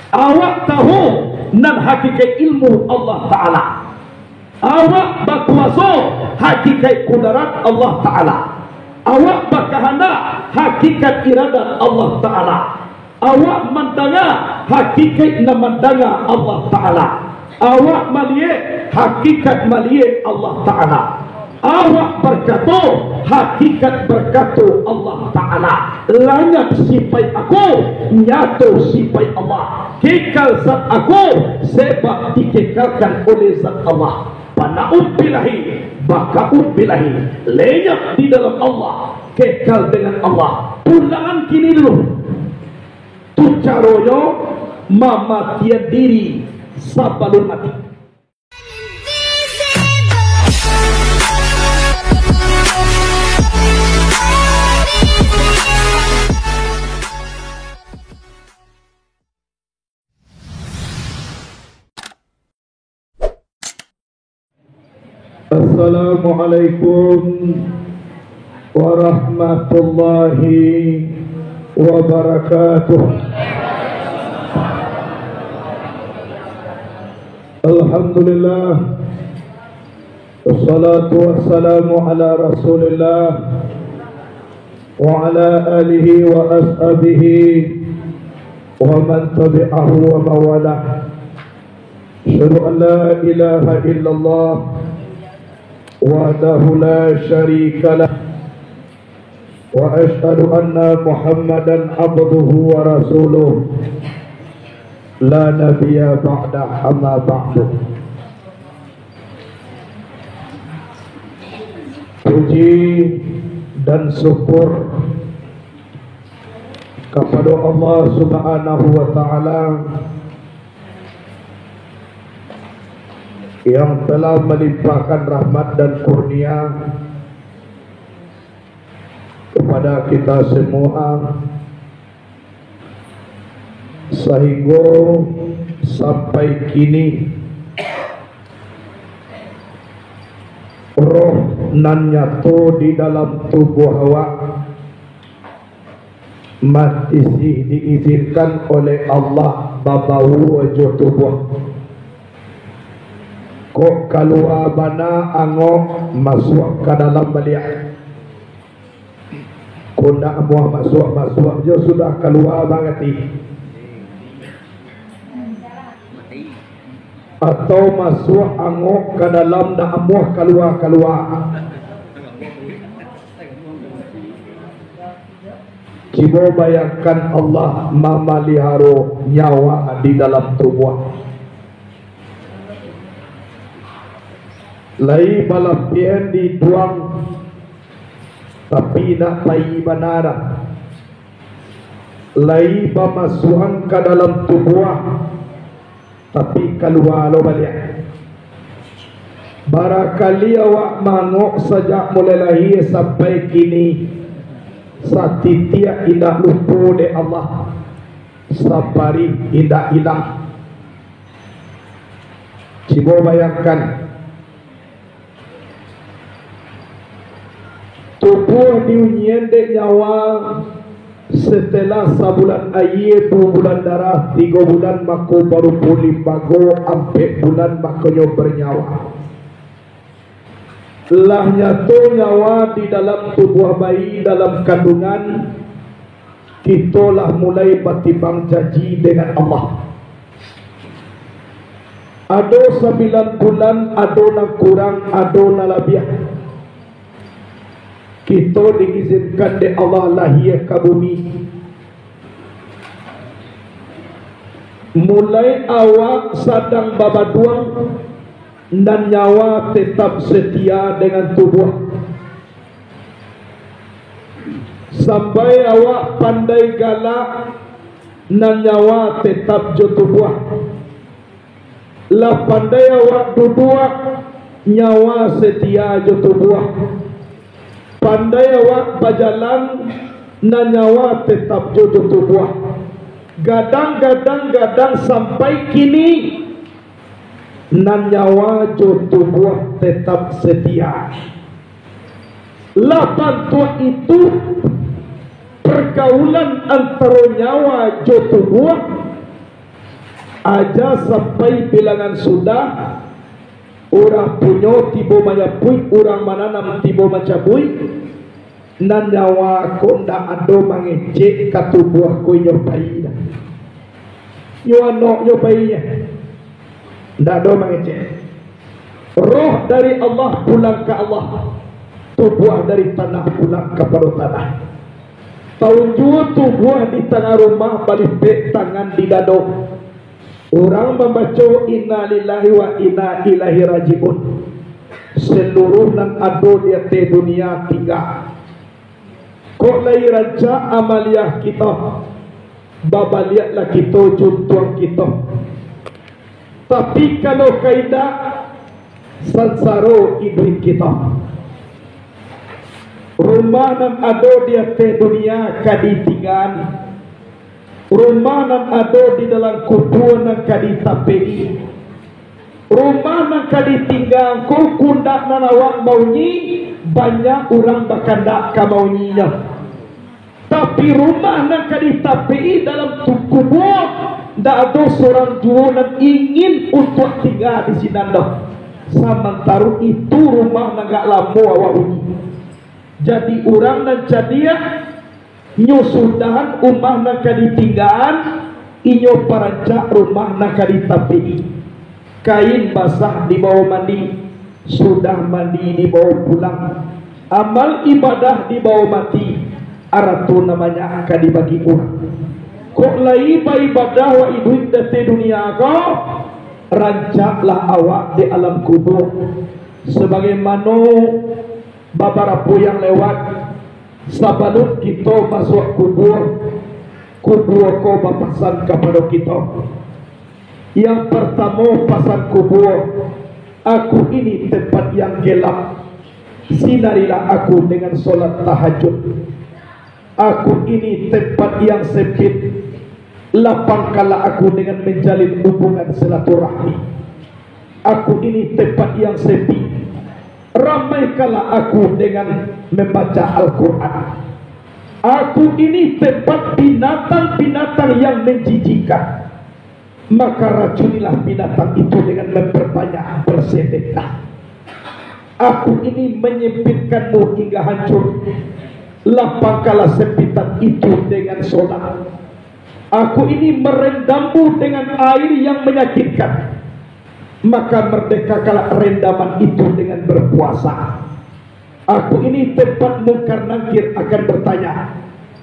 Awak tahu nan hakikat ilmu Allah Ta'ala. Awak berkuasa hakikat kudarat Allah Ta'ala. Awak berkehendak hakikat iradat Allah Ta'ala. Awak mendengar hakikat mendengar Allah Ta'ala. Awak melihat hakikat melihat Allah Ta'ala. Awak berkata hakikat berkata Allah Ta'ala. Langat sifat aku, nyata sifat Allah. Kekal zat aku sebab dikekalkan oleh zat Allah. Pana'ud bilahi, baka'ud bilahi, lenyap di dalam Allah, kekal dengan Allah. Pulaan kini dulu tu caroyo mamatian diri sabalun mati. Assalamualaikum warahmatullahi wabarakatuh. Alhamdulillah, wassalatu wassalamu ala rasulillah wa ala alihi wa ashabihi wa man tabi'ahu wa mawalah. Asyhadu an la ilaha illallah wahdahu la syarika lah wa asyhadu anna Muhammadan abduhu wa rasuluh la nabiyya ba'da amma ba'du. Puji dan syukur kepada Allah Subhanahu wa ta'ala yang telah melimpahkan rahmat dan kurnia kepada kita semua sehingga sampai kini roh nan nyatu di dalam tubuh awak masih diizinkan oleh Allah babau wajah tubuh. Kok keluar bana angok masuk ke dalam beliak. Kok nak muah masuk je sudah keluar banget. Atau masuk angok ke dalam nak muah keluar. Cuba bayangkan Allah memelihara nyawa di dalam tubuh. Lai balapian dituang tapi nak pai banara. Lai pemasukan ke dalam tubuh tapi keluar lo balik. Barakali awak mangok sejak mulai lahir sampai kini satitia indah lupa de Allah, sabari indah hilang. Cuba bayangkan tubuh diunyendek nyawa setelah sebulan air, 2 bulan darah, 3 bulan mako baru pulih bago, 4 bulan makonyo bernyawa. Telah nyatu nyawa di dalam tubuh bayi dalam kandungan, kitalah mulai bertimbang janji dengan Allah. Ada 9 bulan, ada nak kurang, ada nak lebih. Kita diizinkan oleh Allah lahir ke bumi. Mulai awak sedang babaduang dan nyawa tetap setia dengan tubuh. Sampai awak pandai galak dan nyawa tetap jo tubuh. Lah pandai awak duduk nyawa setia jo tubuh. Pandai awak berjalan na nyawa tetap jodoh tubuh. Gadang sampai kini na nyawa jodoh tubuh tetap setia. Lapan tua itu pergaulan antara nyawa jodoh tubuh aja sampai bilangan sudah orang punyo tibo mayapui, orang mananam tibo macabui, nan nyawa ko nda ado mangecek katubuah ko nyobai dah. Nyobainya nda ado mangecek. Roh dari Allah pulang ke Allah, tubuh dari tanah pulang kepada tanah. Tahun jua tubuh di tengah rumah balik tangan di dado. Orang membaca inna lillahi wa inna ilaihi rajiun. Seluruh nan ado di atas dunia tiga. Kok lai raja amaliah kita, babaliatlah kita juntuang kita. Tapi kalau kaidah sansaro hidup kita. Rumah nan ado di atas dunia kaditingan. Rumah nan ada di dalam kubur nan kaditapei. Rumah nan kaditinggang ko kundak nan awak maunyi, banyak orang bakandak ka maunyinya. Tapi rumah nan kaditapei dalam kubur, ndak ada seorang jua nan ingin untuk tinggal di sini dah. Sementara itu rumah nan gak lama awak unyi. Jadi orang nan jadiah nyusudahan umah nak ditinggalan, inyo parancak rumah nak ditapi. Kain basah dibawa mandi, sudah mandi dibawa pulang. Amal ibadah dibawa mati, aratu namanya akan dibagi orang. Kok lai ibadah wa iduit dati dunia kau, rancaklah awak di alam kubur. Sebagaimana babarapu yang lewat, sabanut kita masuk kubur, kubur ko bapasan kepada kita. Yang pertama pasan kubur, aku ini tempat yang gelap, sinarilah aku dengan solat tahajud. Aku ini tempat yang sempit, lapangkanlah aku dengan menjalin hubungan silaturahmi. Aku ini tempat yang sepi, ramaikanlah aku dengan membaca Al-Quran. Aku ini tempat binatang-binatang yang menjijikkan, maka racunilah binatang itu dengan memperbanyak bersedekah. Aku ini menyempitkanmu hingga hancur, lapangkanlah sempitan itu dengan solat. Aku ini merendammu dengan air yang menyakitkan, maka merdekakanlah rendaman itu dengan berpuasa. Aku ini tempat mungkar nakir akan bertanya,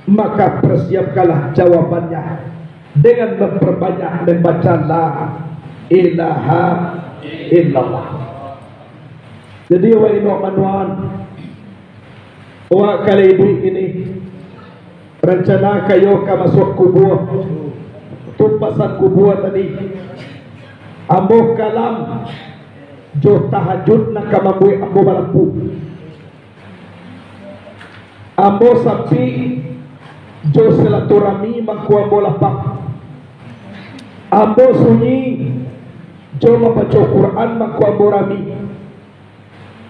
maka persiapkanlah jawabannya dengan memperbanyak membaca la ilaha illallah. Jadi wa ino manuan wa kali ini rencana kayo ka masuk kubur, tumpasan kubur tadi. Ambo kalam jo tahajud na kamabui ambo balampu. Ambo sapi jo silaturahmi maku ambo lapak. Ambo sunyi jo membaca Quran maku ambo rami.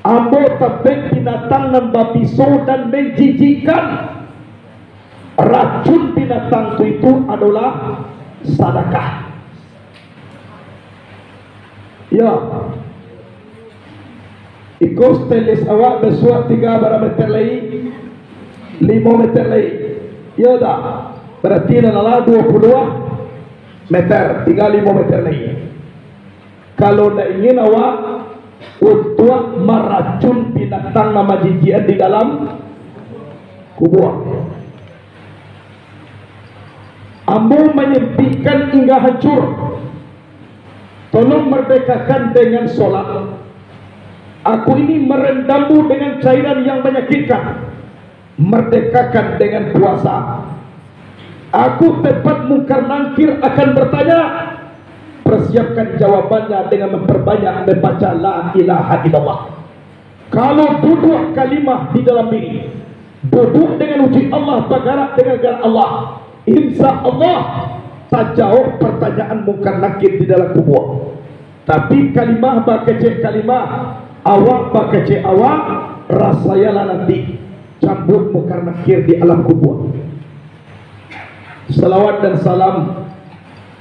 Ambo tabek binatang nan babiso dan menjijikan. Racun binatang itu adalah sedekah. Ya, ikut telis awak bersuat 3 meter lagi, 5 meter lagi. Ya dah, berarti adalah 22 meter, tinggal 5 meter lagi. Kalau dah ingin awak untuk meracun binatang nama jijian di dalam kubur, ambo menyempitkan hingga hancur. Tolong merdekakan dengan solat. Aku ini merendammu dengan cairan yang menyakitkan, merdekakan dengan puasa. Aku tempat mungkar nangkir akan bertanya, persiapkan jawabannya dengan memperbanyak membaca la ilaha illallah. Kalau duduk kalimah di dalam diri, duduk dengan uji Allah, bergerak dengan gerak Allah, insya Allah tak jauh pertanyaan mungkar nakir di dalam kubur. Tapi kalimah bakece kalimah, awak bakece awak, rasayalah nanti cambuk mungkar nakir di alam kubur. Salawat dan salam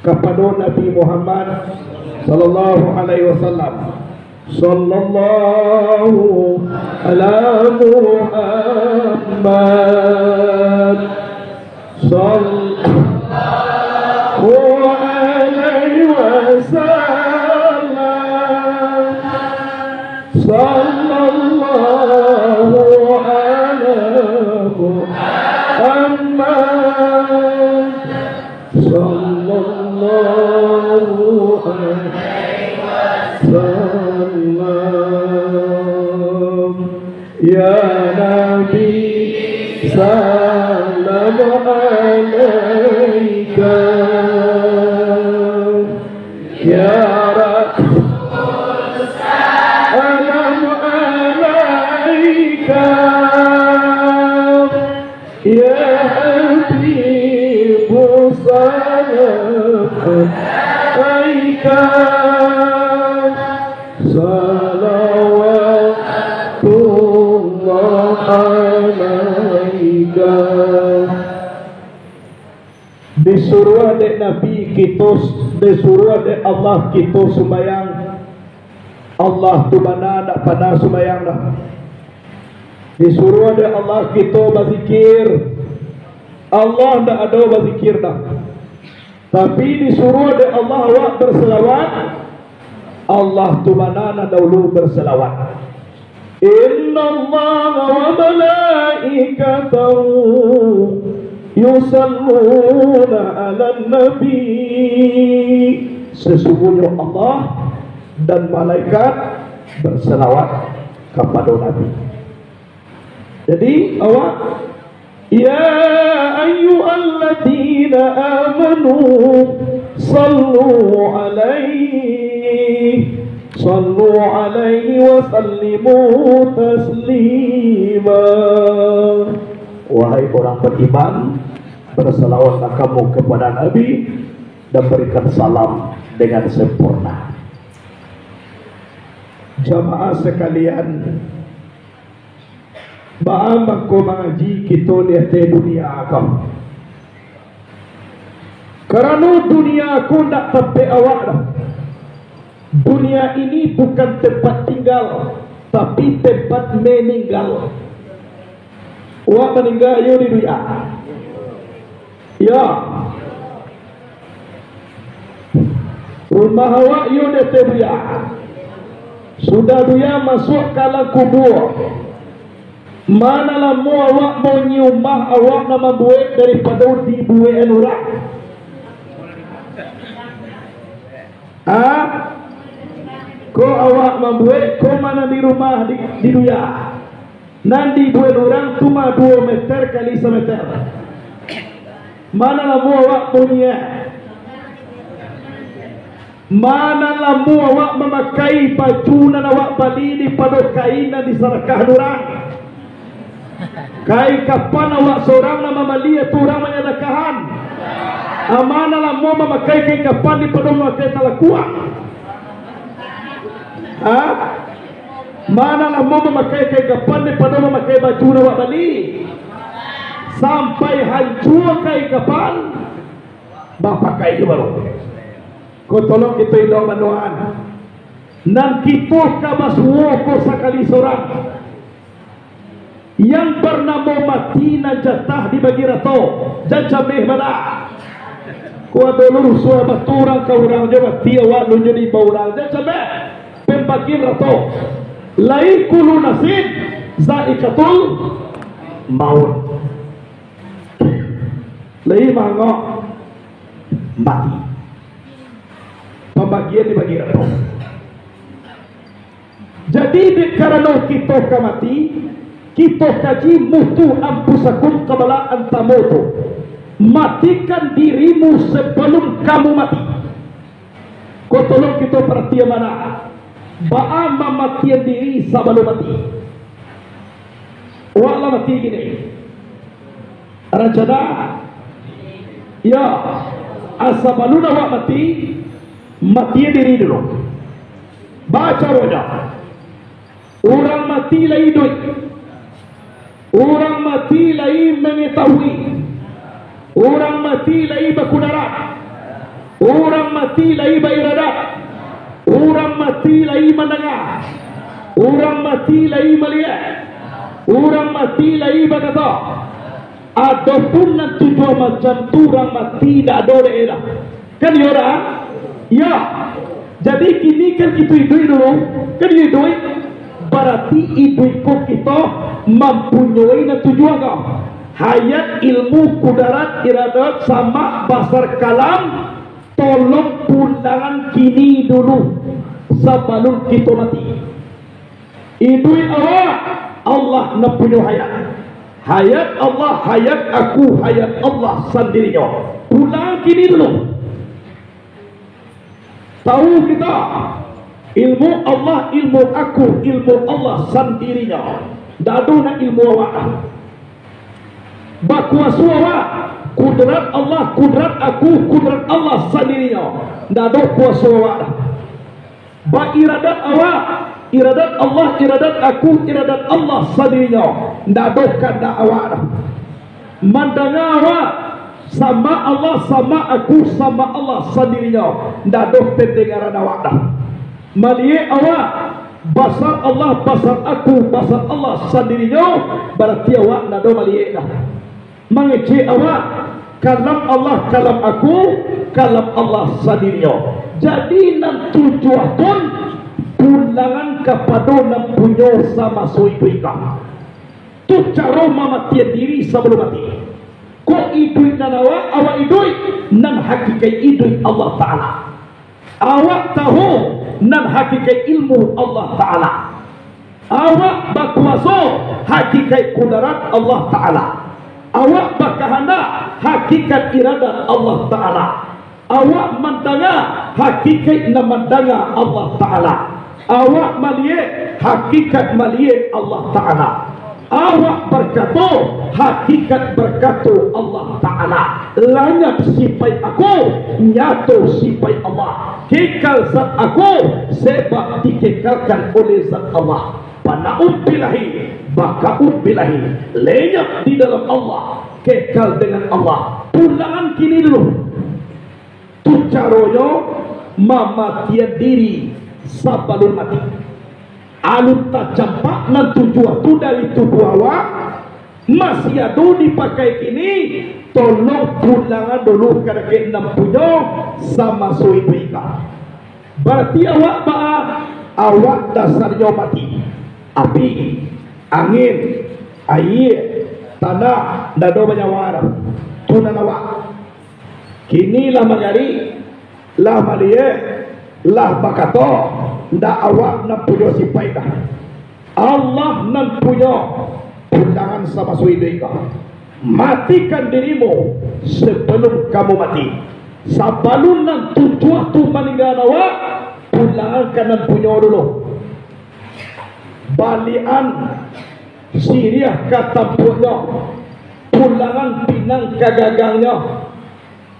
kepada Nabi Muhammad sallallahu alaihi wasallam. Sallallahu ala Muhammad sallallahu alaihi wasallam. Sallallahu ala Muhammad sallallahu alaihi wasallam. Ya Nabi salam alaika, ya Rasul salam alaika, ya Habib salam alaika. Salawatullah alaika. Disuruh oleh Nabi kita, disuruh oleh Allah kita sembahyang. Allah tu mana nak pandang sembahyang dah. Disuruh oleh Allah kita berzikir. Allah tak ada berzikir dah. Tapi disuruh oleh Allah awak berselawat. Allah tu mana nak dahulu berselawat. Inna Allah wa malaikatahu yusalluna ala nabi. Sesungguhnya Allah dan malaikat berselawat kepada Nabi. Jadi awak, ya ayyuhalladzina amanu sallu alaihi wa sallimu taslima. Wahai orang beriman, berselawatlah kamu kepada Nabi dan berikan salam dengan sempurna. Jamaah sekalian, bagaimana kau mengaji kita lihat dunia kau? Kerana dunia aku tak tepi awak dah. Dunia ini bukan tempat tinggal, tapi tempat meninggal. Awak meninggal yo di dunia. Ya. Rumah awak yo di dunia. Sudah dunia masuk kalang kubur. Manalah mu awak mau nyumah awak nama buat daripada dibuat orang. Ko awak membuat, ko mana di rumah di dunia. Nanti buat orang cuma 2 meter kali 1 meter. Manalah mu awak punya. Manalah mu awak memakai baju nan awak beli di pada kain dan di sarakah orang. Kai kapan awak seorang nama beli itu orang menyadakahan. Amanalah mu memakai kai kapan di pada memakai talakuan. Manalah mau memakai kain kapan daripada memakai baju awak beli. Sampai hancur kain kapan bapak pakai baru. Kau tolong kita hidup manuan. Nan kita kabaswo ko sekali seorang yang pernah mau mati na jatah dibagi rato dan jameh mana. Kau ada lurus suara baturang kau orang jawab tiawak lu jadi baurang dan jameh pembagian rato. Lai kulu nasib zaikatul maut. Lai mangok mati. Pembagian dibagi rato. Jadi karena kita mati, kita kaji mutu ampusakum qabla an tamutu. Matikan dirimu sebelum kamu mati. Kau tolong kita perhatian mana? Ba'a mematian diri sebelum mati. Wala mati gini. Rajada. Ya. Sebelum awak mati, matian diri dulu. Baca wajah. Orang mati lagi hidup. Orang mati lagi mengetahui. Orang mati lagi berkudarat. Orang mati lai iradat. Orang mati lai mendengar. Orang mati lai melihat. Orang mati lai berkata. Adapun nan tujuan macam tu orang mati tak ada daerah. Kan ya orang? Ya. Jadi kini kan kita hidup dulu. Kan hidup. Berarti hidup kita mempunyai nan tujuan kau. Hayat, ilmu, kudarat, iradat sama basar kalam. Tolong pulangan kini dulu sebelum kita mati. Hidup awak Allah nak punya hayat. Hayat Allah, hayat aku, hayat Allah sendirinya. Pulang kini dulu. Tahu kita ilmu Allah, ilmu aku, ilmu Allah sendirinya. Tak ada nak ilmu awak. Bakuasu awak. Kudrat Allah, kudrat aku, kudrat Allah sendirinya. Tak ada kuasa awak. Ba iradat awak, iradat Allah, iradat aku, iradat Allah sendirinya. Tak ada kanda awak. Mandanga awak sama Allah, sama aku, sama Allah sendirinya. Tak ada pendengaran awak. Maliye awak basar Allah, basar aku, basar Allah sendirinya. Berarti awak tak ada maliye dah. Mengecek awak kalam Allah, kalam aku, kalam Allah sendirinya. Jadi nan tujuan pun pulangan kepada nan punya sama suika. Tu cara mematian diri sebelum mati. Ko idui nan awak idui nan hakikat idui Allah Ta'ala. Awak tahu nan hakikat ilmu Allah Ta'ala. Awak berkuasa hakikat kudarat Allah Ta'ala. Awak berkehendak hakikat iradat Allah Ta'ala. Awak mendengar hakikat mendengar Allah Ta'ala. Awak melihat hakikat melihat Allah Ta'ala. Awak berkata hakikat berkata Allah Ta'ala. Lanyap sifat aku, nyata sifat Allah. Kekal zat aku sebab dikekalkan oleh zat Allah. Pana'ud bilahi, baka'ud bilahi. Lenyap di dalam Allah, kekal dengan Allah. Pulangan kini dulu. Tu caranya mematian diri sebelum mati. Alun tak campak nan tujuan tu dari tubuh awak masih ada dipakai kini. Tolong pulangan dulu kerana enam punya sama suibika. Berarti awak dasarnya mati. Api, angin, air, tanah, dan banyak warna. Tunan awak. Kini lah mengari, lah melihat, lah bakato, ndak awak nak punya sifat dah. Allah nak punya undangan sama suidika. Matikan dirimu sebelum kamu mati. Sebelum nak tujuan tu meninggal awak, pulangan kanan punya dulu. Balian Syriah kata punya, pulangan Pinang kagagangnya.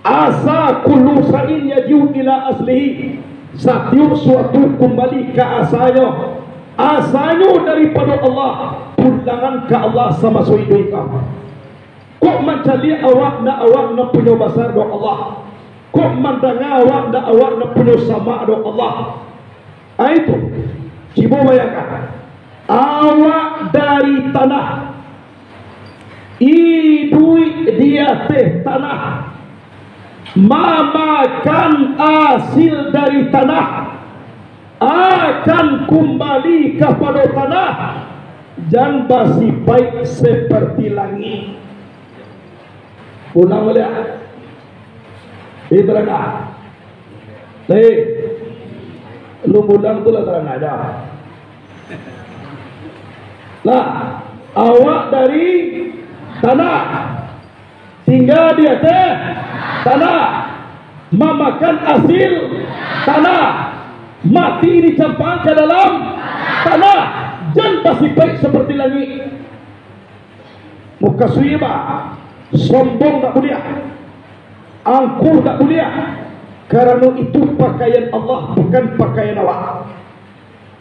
Asa kullu sa'in yaju ila aslihi. Setiap suatu kembali ke asalnya. Asalnya daripada Allah. Pulangan ke Allah sama suidika. Kok mencari awak nak punya basar do Allah. Kok mendengar awak nak punya sama do Allah. Itu Cibo bayangkan. Awak dari tanah, idui di atas tanah, memakan hasil dari tanah, akan kembali kepada tanah dan masih baik seperti langit. Pulang melihat di terangah. Lu pulang tu lah terang aja. Lah, awak dari tanah, tinggal di atas tanah, memakan hasil tanah, mati dicampang ke dalam tanah, dan masih baik seperti langit. Muka suiba, sombong tak boleh, angkuh tak boleh, karena itu pakaian Allah, bukan pakaian awak.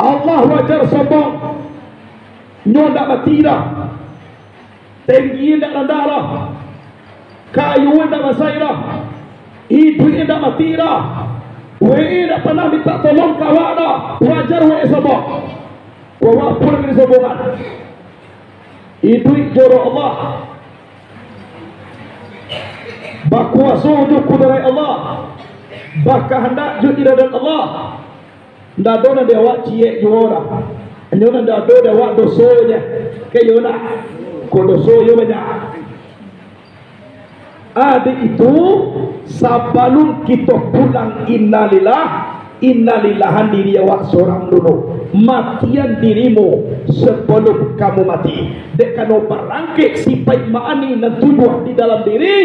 Allah wajar sombong. Nyo tak mati dah. Tinggi tak rendah dah. Kayu tak masai dah. Iduit dah mati dah. WE dah pernah minta tolong kawak dah. Wajar WE sombong. Wawak pun lagi sombongan. Iduit joro Allah. Bakuasa untuk kudarai Allah. Bakah hendak juk iradat Allah. Ndak ada nak awak ciek juara. Hanya nak ada awak dosonya. Kayo nak. Ko doso yo banyak. Adik itu sabalun kita pulang innalillahan diri awak seorang dulu. Matian dirimu sebelum kamu mati. Dek kano barangkit sipai maani dan tujuan di dalam diri.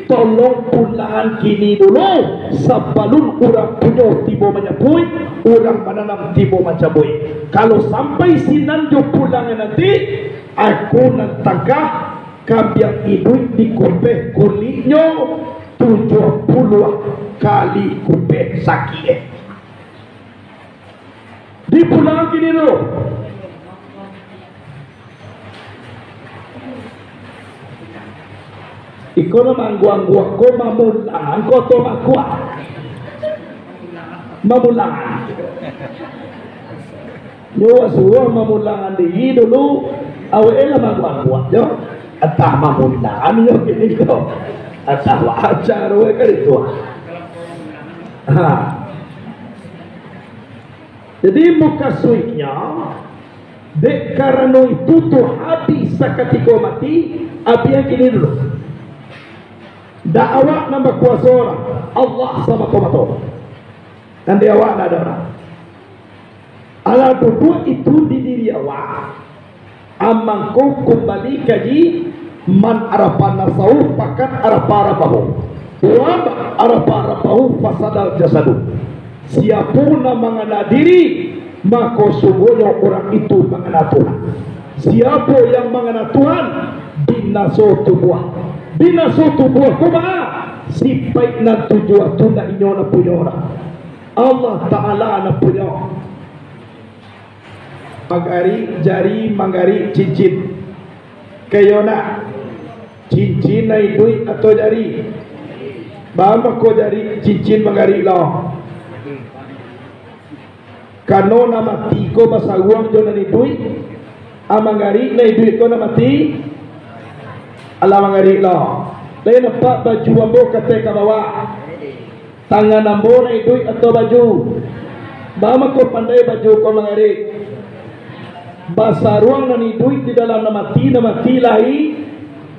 Tolong pulang kini dulu sebelum orang punya tiba menyapui, orang menanam tiba mencabui. Kalau sampai sinanjo pulang nanti, aku nantangkah kambiang hidup di kupeh kulitnya 70 kali kupeh sakit. Dipulang kini dulu. Ikono mangguang-guang ko mamulang ko to makuat. Mamulang. Nyo suwa mamulangan di dulu awela mangguang-guang yo. Atah mamulangan yo kini ko. Atah wajar we kadito. Ha. Jadi muka suiknya dek karena itu tuh habis sakatiko mati apa yang kini dulu. Dakwah nama kuasa orang Allah sama komato dan dia awak ada orang ala duduk itu di diri awak amangku kembali kaji man arapan nafsu pakat arapa-arapahu wa arapa-arapahu fasadal jasadu. Siapun mengana diri maka sungguhnya orang itu mengana Tuhan. Siapa yang mengana Tuhan binaso tubuh. Binaso tubuh kumaha sipai na tujuan tu na inyo na punya orang. Allah Ta'ala na punya. Magari jari mangari cincin. Kayo na cincin na duit atau jari. Bama ko jari cincin mangari lah. Kano na mati ko masawang jo na ni duit. Amangari na duit ko na mati. Allah mangari lah. Lain nampak baju ambo kata ka bawa. Tangan ambo na duit atau baju. Bama ko pandai baju ko mangari. Basaruang na ni duit di dalam na mati lahi.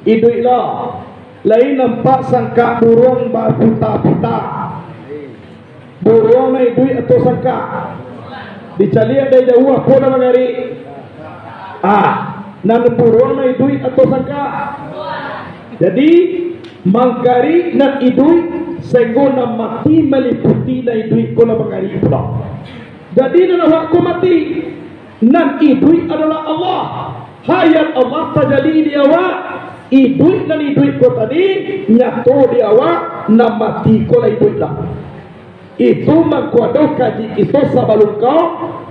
Iduit lah. Lain nampak sangka burung ba puta-puta. Burung na duit atau sangka. Dicali ada jauh apa na mangari. Nan burung na duit atau sangka. Jadi mangkari nak idui sehingga nak mati meliputi na idui ko na mangari pula. Jadi na waktu mati nan idui adalah Allah. Hayat Allah terjadi di awak. Idui dan idui ko tadi nyato di awak na mati ko na idui lah. Itu mengkuado kaji itu sebelum kau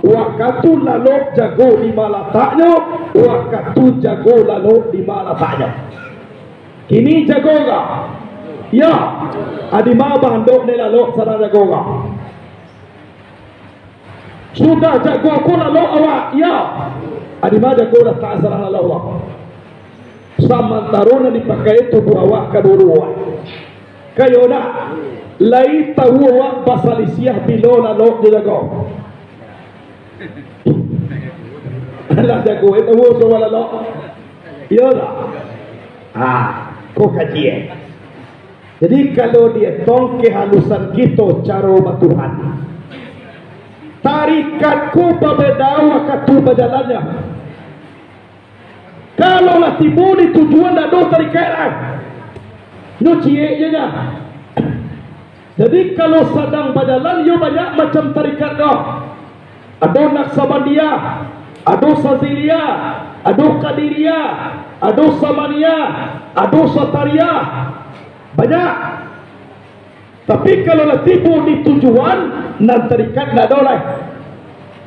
waktu lalu jago di malataknya waktu jago lalu di malataknya. Kini jago gak? Ya. Adi ma bandok ni lalu sana jago gak? Sudah jago aku lalu awak? Ya. Adi ma jago dah tak sana lalu awak. Samantara dipakai tubuh awak kedua. Kayo dah. Lai tahu awak pasal isiah bilo lalu jago. Alah jago itu tahu soal lalu. Ya dah. Kau kaji. Jadi kalau dia tong kehalusan kita cara Tuhan. Tarikatku pabedau akatu berjalannya. Kalau lah timbul di tujuan dah do tarikat lah. No cie je nya. Jadi kalau sedang berjalan yo banyak macam tarikat dah. Ada Naqsabandiyah, ada Saziliyah, ada Qadiriyah, ada Samaniyah, ada Satariyah. Banyak. Tapi kalau lah tipu di tujuan nan tarikat nak dolai.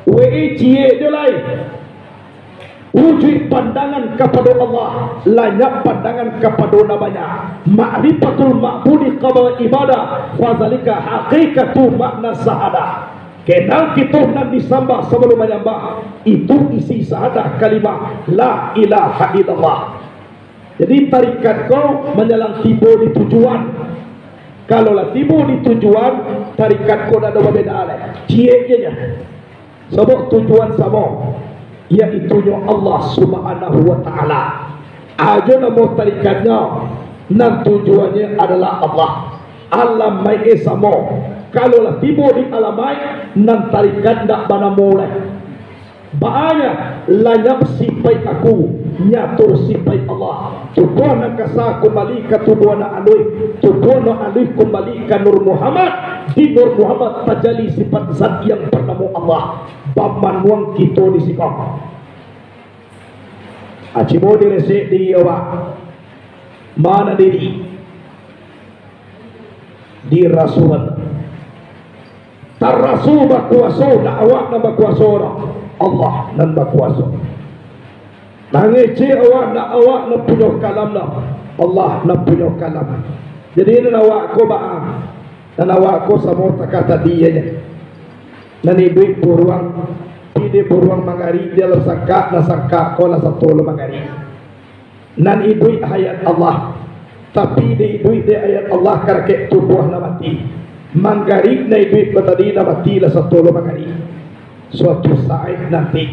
WE cie dolai. wujud pandangan kepada Allah, layak pandangan kepada namanya. Ma'rifatul ma'budi qabla ibadah, fazalika haqiqatu makna sahadah. Kenal kita nak disembah sebelum menyembah, itu isi sahadah kalimah la ilaha illallah. Jadi tarikat kau menyalang tiba di tujuan. Kalau lah tiba di tujuan, tarikat kau dah ada berbeda lah. Cie-cie sebab tujuan sama, iaitu Allah Subhanahu wa ta'ala. Aja nama tarikatnya, dan tujuannya adalah Allah. Alam mai sama. Kalau lah tiba di alam mai, nan tarikat tak bana mulai. Banyak layak sipai aku, nyatur sipai Allah. Tubuh nak kasah kembali ke tubuh nak alui, tubuh nak alui kembali ke Nur Muhammad. Di Nur Muhammad tajali sifat zat yang bernama Allah. Baman wang kita di sikap. Acimo diresik di awak. Mana diri? Di Rasulullah. Tarasul berkuasa, dakwah nak berkuasa Allah nan berkuasa. Nangece awak nak punya kalam lah. Allah nak punya kalam. Jadi ini awak ko baam. Dan awak ko sama kata dia nya. Nani duit buruang, ide buruang mangari dia la sangka na sangka ko la satu la mangari. Nan duit hayat Allah. Tapi di duit dia ayat Allah karek tubuh na mati. Manggarik na duit batadi na mati la satu la mangari. Suatu saat nanti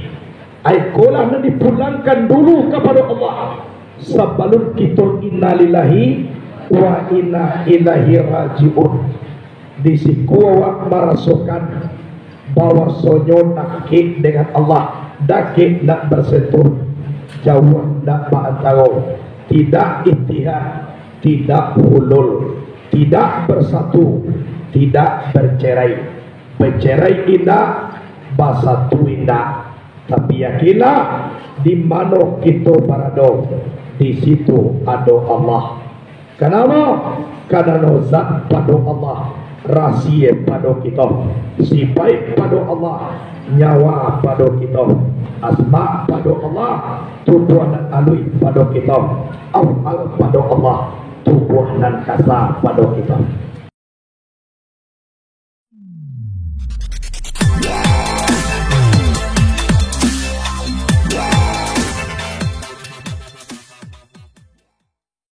aikolah na dipulangkan dulu kepada Allah sebelum kita innalillahi wa inna ilaihi raji'un. Di siku awak merasakan bahwa sonyo nakik dengan Allah, dakik nak bersentuh, jauh nak berantara, tidak ittihad, tidak hulul, tidak bersatu, tidak bercerai. Bercerai indah, bersatu indah. Tapi yakinlah di mana kita berada, di situ ada Allah. Kenapa? Karena zat pada Allah, rahsia pada kita, sifat pada Allah, nyawa pada kita, asma pada Allah, tubuh dan alui pada kita, afal pada Allah, tubuh dan kasa pada kita.